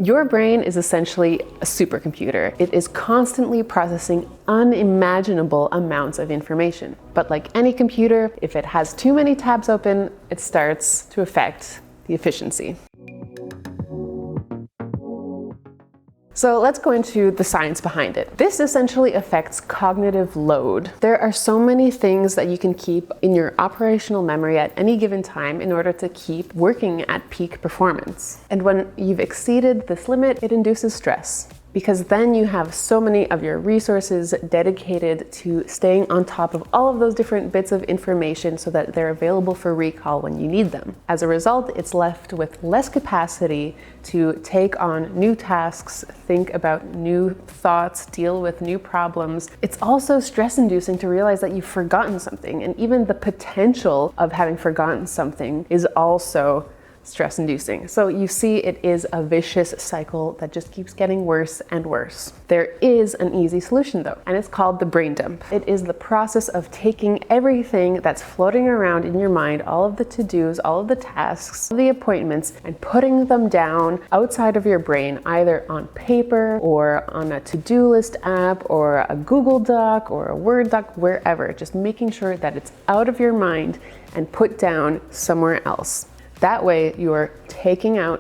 Your brain is essentially a supercomputer. It is constantly processing unimaginable amounts of information. But like any computer, if it has too many tabs open, it starts to affect the efficiency. So let's go into the science behind it. This essentially affects cognitive load. There are so many things that you can keep in your operational memory at any given time in order to keep working at peak performance. And when you've exceeded this limit, it induces stress, because then you have so many of your resources dedicated to staying on top of all of those different bits of information so that they're available for recall when you need them. As a result, it's left with less capacity to take on new tasks, think about new thoughts, deal with new problems. It's also stress-inducing to realize that you've forgotten something, and even the potential of having forgotten something is also stress-inducing. So you see, it is a vicious cycle that just keeps getting worse and worse. There is an easy solution though, and it's called the brain dump. It is the process of taking everything that's floating around in your mind, all of the to-dos, all of the tasks, the appointments, and putting them down outside of your brain, either on paper or on a to-do list app or a Google Doc or a Word doc, wherever. Just making sure that it's out of your mind and put down somewhere else. That way you're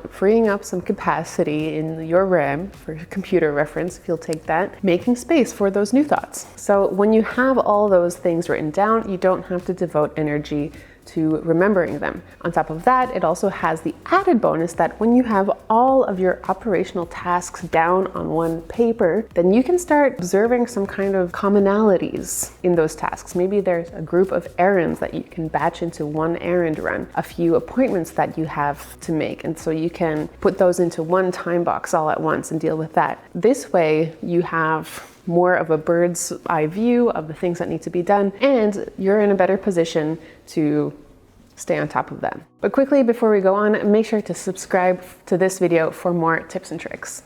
freeing up some capacity in your RAM, for computer reference, if you'll take that, making space for those new thoughts. So when you have all those things written down, you don't have to devote energy to remembering them. On top of that, it also has the added bonus that when you have all of your operational tasks down on one paper, then you can start observing some kind of commonalities in those tasks. Maybe there's a group of errands that you can batch into one errand run, a few appointments that you have to make, and so you can put those into one time box all at once and deal with that. This way you have more of a bird's eye view of the things that need to be done, and you're in a better position to stay on top of them. But quickly, before we go on, make sure to subscribe to this video for more tips and tricks.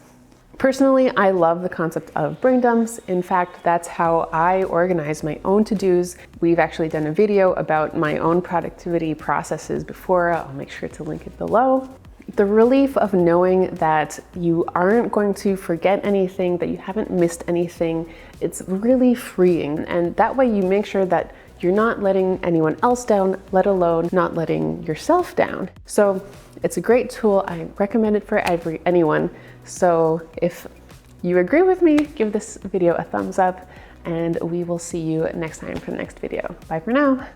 Personally, I love the concept of brain dumps. In fact, that's how I organize my own to-dos. We've actually done a video about my own productivity processes before. I'll make sure to link it below. The relief of knowing that you aren't going to forget anything, that you haven't missed anything, it's really freeing. And that way you make sure that you're not letting anyone else down, let alone not letting yourself down. So it's a great tool. I recommend it for anyone. So if you agree with me, give this video a thumbs up, and we will see you next time for the next video. Bye for now.